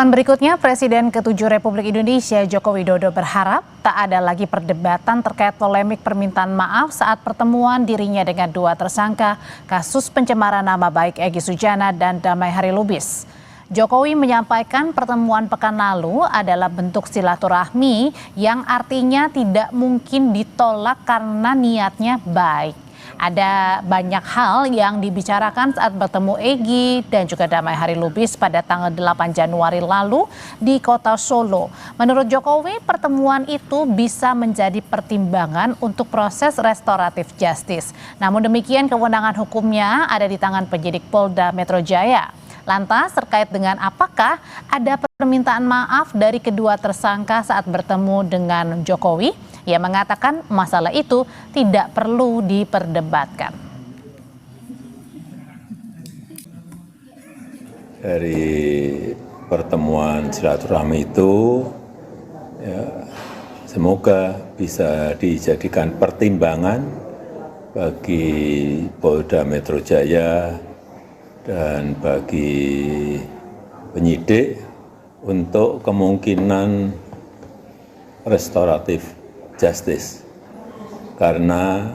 Sorotan berikutnya, Presiden ke-7 Republik Indonesia Joko Widodo berharap tak ada lagi perdebatan terkait polemik permintaan maaf saat pertemuan dirinya dengan dua tersangka kasus pencemaran nama baik Egy Sujana dan Damai Harilubis. Jokowi menyampaikan pertemuan pekan lalu adalah bentuk silaturahmi yang artinya tidak mungkin ditolak karena niatnya baik. Ada banyak hal yang dibicarakan saat bertemu Egy dan juga Damai Harilubis pada tanggal 8 Januari lalu di kota Solo. Menurut Jokowi, pertemuan itu bisa menjadi pertimbangan untuk proses restoratif justice. Namun demikian, kewenangan hukumnya ada di tangan penyidik Polda Metro Jaya. Lantas terkait dengan apakah ada permintaan maaf dari kedua tersangka saat bertemu dengan Jokowi, ia mengatakan masalah itu tidak perlu diperdebatkan. Dari pertemuan silaturahmi itu, semoga bisa dijadikan pertimbangan bagi Polda Metro Jaya dan bagi penyidik untuk kemungkinan restoratif justice, karena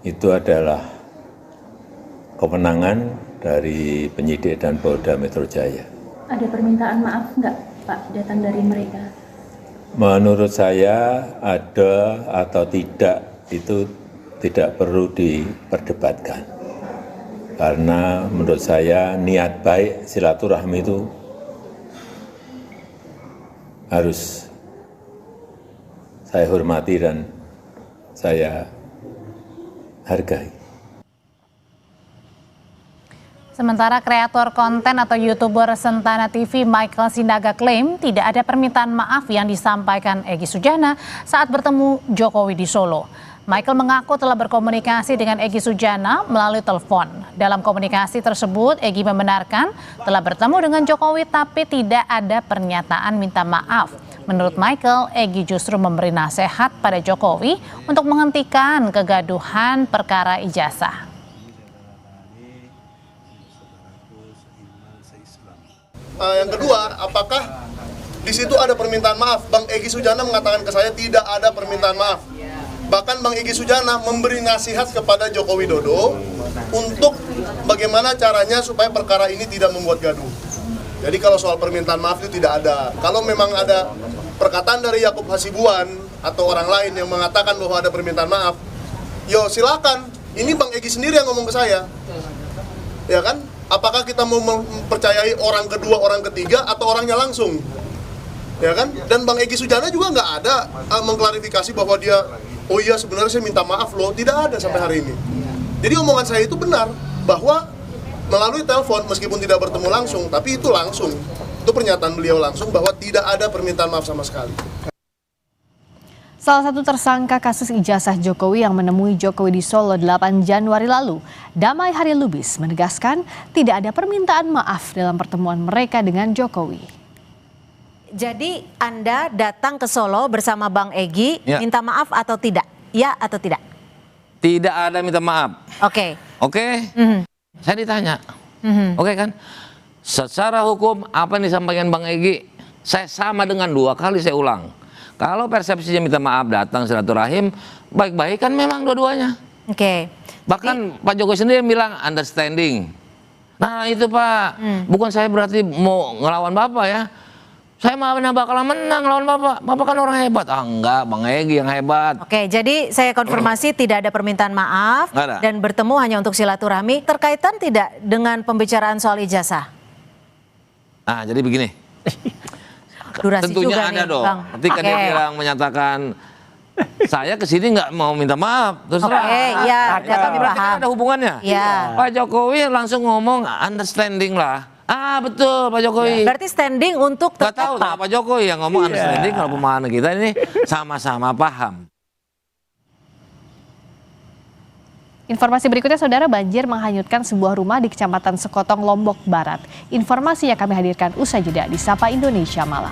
itu adalah kewenangan dari penyidik dan Polda Metro Jaya. Ada permintaan maaf nggak, Pak, datang dari mereka? Menurut saya ada atau tidak itu tidak perlu diperdebatkan, karena menurut saya niat baik silaturahmi itu harus saya hormati dan saya hargai. Sementara kreator konten atau YouTuber Sentana TV Michael Sinaga klaim tidak ada permintaan maaf yang disampaikan Egy Sujana saat bertemu Jokowi di Solo. Michael mengaku telah berkomunikasi dengan Egy Sujana melalui telepon. Dalam komunikasi tersebut, Egy membenarkan telah bertemu dengan Jokowi tapi tidak ada pernyataan minta maaf. Menurut Michael, Egy justru memberi nasihat pada Jokowi untuk menghentikan kegaduhan perkara ijazah. Yang kedua, apakah di situ ada permintaan maaf? Bang Egy Sujana mengatakan ke saya tidak ada permintaan maaf. Bahkan Bang Egy Sujana memberi nasihat kepada Joko Widodo untuk bagaimana caranya supaya perkara ini tidak membuat gaduh. Jadi kalau soal permintaan maaf itu tidak ada. Kalau memang ada perkataan dari Yakub Hasibuan atau orang lain yang mengatakan bahwa ada permintaan maaf, yo silakan. Ini Bang Egy sendiri yang ngomong ke saya. Ya kan? Apakah kita mau mempercayai orang kedua, orang ketiga, atau orangnya langsung? Ya kan? Dan Bang Egy Sujana juga nggak ada mengklarifikasi bahwa dia, oh iya sebenarnya saya minta maaf loh, tidak ada sampai hari ini. Jadi omongan saya itu benar, bahwa melalui telepon meskipun tidak bertemu langsung, tapi itu langsung. Itu pernyataan beliau langsung bahwa tidak ada permintaan maaf sama sekali. Salah satu tersangka kasus ijazah Jokowi yang menemui Jokowi di Solo 8 Januari lalu, Damai Harilubis, menegaskan tidak ada permintaan maaf dalam pertemuan mereka dengan Jokowi. Jadi Anda datang ke Solo bersama Bang Egy, minta maaf atau tidak? Ya atau tidak? Tidak ada minta maaf. Oke. Oke? Saya ditanya. Oke kan? Secara hukum apa yang disampaikan Bang Egy, saya sama dengan 2 kali saya ulang. Kalau persepsinya minta maaf datang silaturahim, baik-baik kan memang dua-duanya. Oke. Bahkan Pak Jokowi sendiri bilang understanding. Nah itu Pak, bukan saya berarti mau ngelawan Bapak ya. Saya mah bakalan menang lawan Bapak. Bapak kan orang hebat. Ah enggak, Bang Egy yang hebat. Oke, jadi saya konfirmasi tidak ada permintaan maaf dan bertemu hanya untuk silaturahmi. Terkaitan tidak dengan pembicaraan soal ijazah? Nah, jadi begini. Durasi tentunya juga ada nih, dong. Bang. Ketika dia bilang menyatakan saya kesini nggak mau minta maaf, terus ya, kami berarti paham. kan ada hubungannya. Ya. Pak Jokowi langsung ngomong understanding lah. Ah betul Pak Jokowi. Berarti standing untuk tetap. Gak tahu nah, Pak Jokowi yang ngomong understanding kalau pemahaman kita ini sama-sama paham. Informasi berikutnya, saudara, banjir menghanyutkan sebuah rumah di Kecamatan Sekotong, Lombok Barat. Informasi yang kami hadirkan usai jeda di Sapa Indonesia Malam.